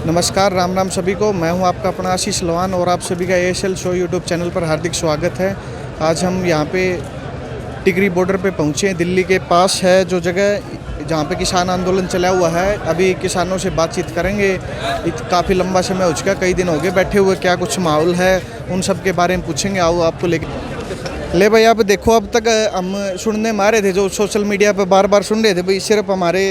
नमस्कार, राम राम सभी को। मैं हूं आपका अपना आशीष लवान और आप सभी का एएसएल शो यूट्यूब चैनल पर हार्दिक स्वागत है। आज हम यहां पे टिकरी बॉर्डर पे पहुंचे हैं। दिल्ली के पास है जो जगह जहां पे किसान आंदोलन चला हुआ है। अभी किसानों से बातचीत करेंगे। काफ़ी लंबा समय हो चुका, कई दिन हो गए बैठे हुए, क्या कुछ माहौल है उन सब के बारे में पूछेंगे। आओ आपको ले भाई, आप देखो, अब तक हम सुनने में आ रहे थे, जो सोशल मीडिया पे बार बार सुन रहे थे भाई सिर्फ हमारे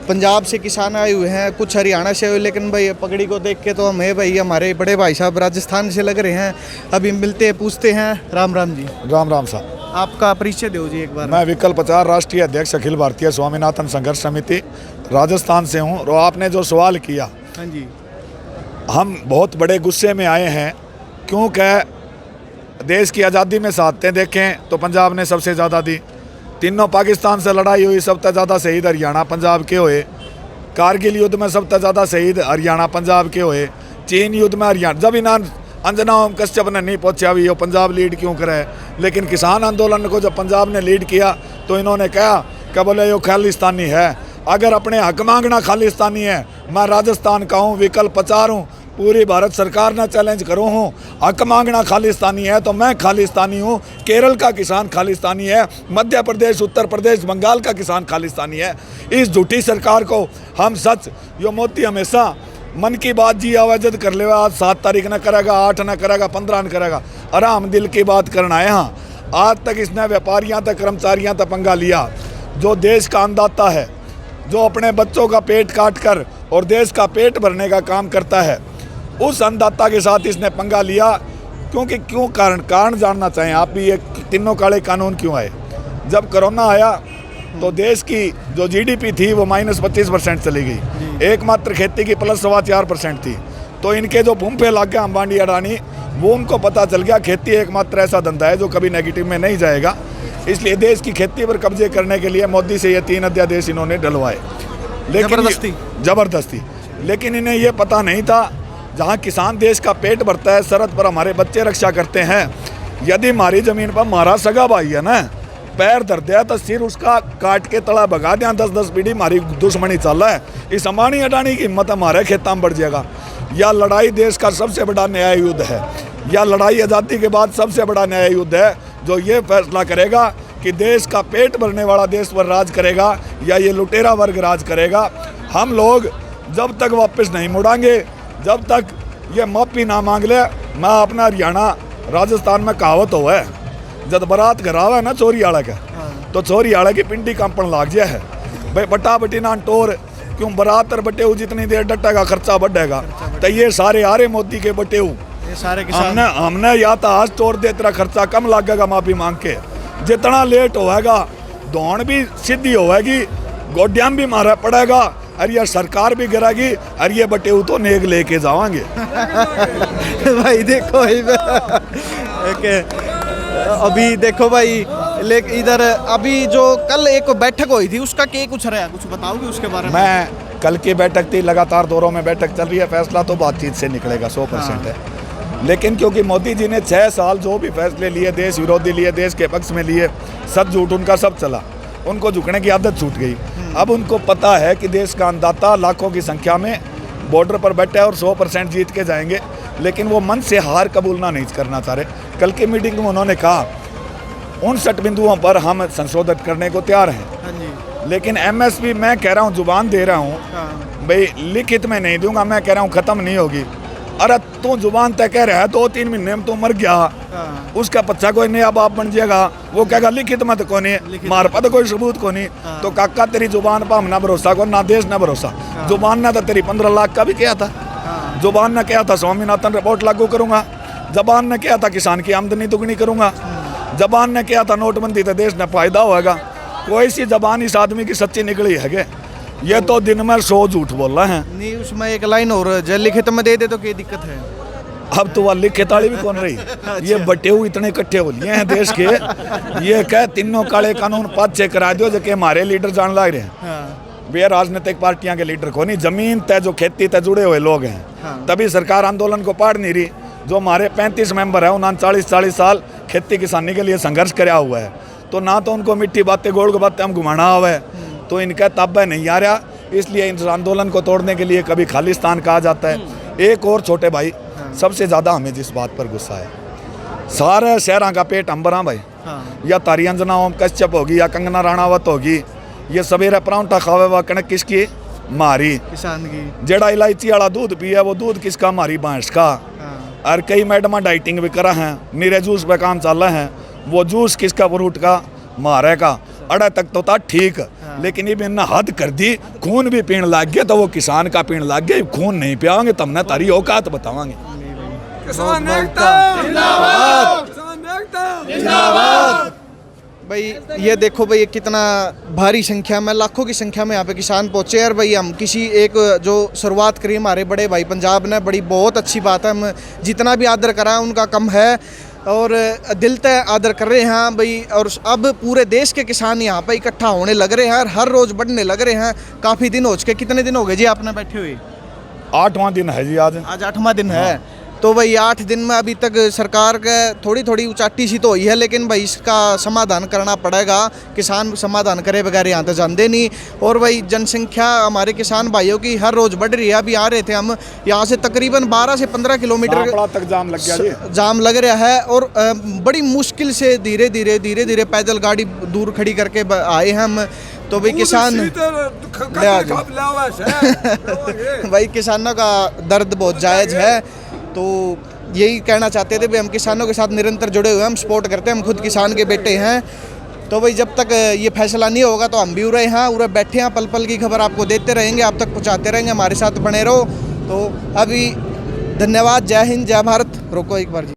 पंजाब से किसान आए हुए हैं, कुछ हरियाणा से हुए, लेकिन भाई पगड़ी को देख के तो हम है भाई हमारे बड़े भाई साहब राजस्थान से लग रहे हैं। अभी मिलते हैं, पूछते हैं। राम राम जी। राम राम साहब। आपका परिचय दो जी एक बार। मैं विकल्प 4 राष्ट्रीय अध्यक्ष अखिल भारतीय स्वामीनाथन संघर्ष समिति राजस्थान से हूँ। और आपने जो सवाल किया, हाँ जी, हम बहुत बड़े गुस्से में आए हैं, क्योंकि देश की आज़ादी में शहादतें देखें तो पंजाब ने सबसे ज़्यादा दी। तीनों पाकिस्तान से लड़ाई हुई, सबसे ज़्यादा शहीद हरियाणा पंजाब के हुए। कारगिल युद्ध में सबसे ज़्यादा शहीद हरियाणा पंजाब के हुए। चीन युद्ध में हरियाणा, जब इन अंजना कश्यप ने नहीं पहुँचा भी, वो पंजाब लीड क्यों करे। लेकिन किसान आंदोलन को जब पंजाब ने लीड किया तो इन्होंने कहा कि बोले यो खालिस्तानी है। अगर अपने हक मांगना खालिस्तानी है, मैं राजस्थान का हूँ, विकल्प 4 हूँ, पूरी भारत सरकार ने चैलेंज करो हूँ, हक मांगना खालिस्तानी है तो मैं खालिस्तानी हूँ। केरल का किसान खालिस्तानी है, मध्य प्रदेश, उत्तर प्रदेश, बंगाल का किसान खालिस्तानी है। इस झूठी सरकार को हम सच, यो मोदी हमेशा मन की बात जी आवाजत कर ले, आज 7 तारीख न करेगा, 8 न करेगा, 15 न करेगा। आराम दिल की बात करना है। हाँ, आज तक इसने व्यापारियों तक, कर्मचारियों तक पंगा लिया। जो देश का अन्नदाता है, जो अपने बच्चों का पेट काट कर और देश का पेट भरने का काम करता है, उस अन्नदाता के साथ इसने पंगा लिया। क्योंकि क्यों कारण जानना चाहें आप भी, ये तीनों काले कानून क्यों आए। जब कोरोना आया तो देश की जो जीडीपी थी वो -25% चली गई। एकमात्र खेती की प्लस 4.25% थी। तो इनके जो बूम पे लग गया अंबानी अडानी, वो उनको पता चल गया खेती एकमात्र ऐसा धंधा है जो कभी नेगेटिव में नहीं जाएगा। इसलिए देश की खेती पर कब्जे करने के लिए मोदी से ये 3 अध्यादेश इन्होंने डलवाए, लेकिन जबरदस्ती। लेकिन इन्हें ये पता नहीं था, जहाँ किसान देश का पेट भरता है, सरहद पर हमारे बच्चे रक्षा करते हैं, यदि हमारी ज़मीन पर हमारा सगा भाई है ना, पैर धर दिया तो सिर उसका काट के तला भगा दिया। 10-10 पीढ़ी हमारी दुश्मनी चल रहा है। इस अंबानी अडानी की हिम्मत हमारे खेत में बढ़ जाएगा। यह लड़ाई देश का सबसे बड़ा न्याय युद्ध है। यह लड़ाई आज़ादी के बाद सबसे बड़ा न्याय युद्ध है, जो ये फैसला करेगा कि देश का पेट भरने वाला देश पर राज करेगा या ये लुटेरा वर्ग राज करेगा। हम लोग जब तक वापस नहीं मुड़ांगे, जब तक ये माफ़ी ना मांग ले। मैं अपना हरियाणा राजस्थान में कहावत हो है, जब बारात घर आवा है ना चोरी आड़ा का, तो चोरी आड़ा की पिंडी कंपन लाग जाए है भाई। बटा बटी ना टोर, क्यों बारात और बटे जितनी देर डटेगा खर्चा बढ़ेगा। तो ये सारे आ रहे मोदी के बटे सारे किसान हमने या तो आज तोड़ दे, तेरा खर्चा कम लगेगा माफ़ी मांग के। जितना लेट होएगा दौड़ भी सीधी होएगी, गोड्या भी मारा पड़ेगा, और ये सरकार भी गिराएगी, और ये बटे तो नेग लेके जावांगे। भाई देखो अभी देखो भाई, लेकिन इधर अभी जो कल एक बैठक हुई थी उसका क्या कुछ रहा, कुछ बताओगे उसके बारे में? मैं कल की बैठक थी, लगातार दौरों में बैठक चल रही है। फैसला तो बातचीत से निकलेगा 100% है। लेकिन क्योंकि मोदी जी ने 6 साल जो भी फैसले लिए, देश विरोधी लिए, देश के पक्ष में लिए, सच झूठ उनका सब चला, उनको झुकने की आदत छूट गई। अब उनको पता है कि देश का अन्नदाता लाखों की संख्या में बॉर्डर पर बैठे और 100% जीत के जाएंगे, लेकिन वो मन से हार कबूलना नहीं करना चाह रहे। कल की मीटिंग में उन्होंने कहा 59 बिंदुओं पर हम संशोधन करने को तैयार हैं। लेकिन एमएसपी मैं कह रहा हूँ, जुबान दे रहा हूँ भाई, लिखित में नहीं दूंगा। मैं कह रहा हूँ ख़त्म नहीं होगी। अरे तू जुबान तय कह रहा है 2-3 महीने में तू मर गया, उसका बच्चा कोई नया बाप बन जाएगा, वो कहेगा लिखित मत को नहीं, मार पद कोई सबूत को नहीं। तो काका तेरी जुबान पर हम ना भरोसा को, ना देश ना भरोसा। जुबान ने तो तेरी 15 लाख का भी किया था। जुबान ने कहा था स्वामीनाथन रिपोर्ट लागू करूंगा। जबान ने कहा था किसान की आमदनी दुगनी करूंगा। जबान ने कहा था नोटबंदी तो देश ने फायदा होगा। कोई सी जबान इस आदमी की सच्ची निकली है? ये तो दिन में 100 झूठ बोल रहे हैं। नहीं, उसमें एक लाइन और जल लिखित में दे दे तो क्या दिक्कत है? अब तो वह लिखित वाली भी कौन रही। ये बटे हुए इतने इकट्ठे हो लिए हैं देश के, ये कह तीनों काले कानून पाछे करा दो जो कि हमारे लीडर जान लग रहे हैं। वे राजनीतिक पार्टियां के लीडर को नहीं, जमीन तय जो खेती तय जुड़े हुए लोग हैं। तभी सरकार आंदोलन को पाड़ नहीं रही। जो हमारे 35 मेंबर है, उन्होंने 40 साल खेती किसानी के लिए संघर्ष कराया हुआ है। तो ना तो उनको मिट्टी बातें गोड़ बातें हम घुमाना हुआ है, तो इनका ताबा नहीं आ रहा इसलिए इस आंदोलन को तोड़ने के लिए कभी खालिस्तान कहा जाता है। एक और छोटे भाई, सबसे ज़्यादा हमें जिस बात पर गुस्सा है, सारे शहरों का पेट अंबरा भाई, या तारी अंजना ओम कश्यप होगी या कंगना राणावत होगी, ये सवेरे परांठा खावे व कणक किसकी मारी, किसान की। जेड़ा इलायची वाला दूध पिया वो दूध किसका मारी, भैंस का। और कई मैडम डाइटिंग भी करा हैं, नीरे जूस पे काम चल रहे हैं, वो जूस किसका, फ्रूट का मारे का। अड़े तक तो था ठीक, लेकिन ये इन्ना हद कर दी, खून भी पीण लग गया तो वो किसान का पीण लग गया। खून नहीं पियाओगे तब ना तारी औकात बतावांगे। किसान एकता जिंदाबाद, किसान एकता जिंदाबाद। भाई ये देखो भाई, कितना भारी संख्या में, लाखों की संख्या में यहाँ पे किसान पहुँचे। और भाई हम किसी एक जो शुरुआत करी हमारे बड़े भाई पंजाब ने, बड़ी बहुत अच्छी बात है। हम जितना भी आदर करा उनका कम है, और दिल तय आदर कर रहे हैं भाई। और अब पूरे देश के किसान यहाँ पे इकट्ठा होने लग रहे हैं और हर रोज़ बढ़ने लग रहे हैं। काफ़ी दिन हो चुके, कितने दिन हो गए जी आपने बैठे हुए? 8वां दिन है जी आज 8वां दिन है। तो भाई 8 दिन में अभी तक सरकार का थोड़ी थोड़ी उचाटी सी तो हुई है, लेकिन भाई इसका समाधान करना पड़ेगा। किसान समाधान करे बगैर यहाँ तो जानते नहीं। और भाई जनसंख्या हमारे किसान भाइयों की हर रोज़ बढ़ रही है। अभी आ रहे थे हम यहाँ से, तकरीबन 12 से 15 किलोमीटर तक जाम लग गया जी, जाम लग रहा है। और बड़ी मुश्किल से धीरे धीरे पैदल गाड़ी दूर खड़ी करके आए हैं हम। तो भाई किसान भाई किसानों का दर्द बहुत जायज़ है। तो यही कहना चाहते थे भाई, हम किसानों के साथ निरंतर जुड़े हुए हैं, हम सपोर्ट करते हैं, हम खुद किसान के बेटे हैं। तो भाई जब तक ये फैसला नहीं होगा तो हम भी उरे हैं, उरे बैठे हैं, पल पल की खबर आपको देते रहेंगे, आप तक पहुंचाते रहेंगे, हमारे साथ बने रहो। तो अभी धन्यवाद, जय हिंद, जय भारत। रोको एक बार जी।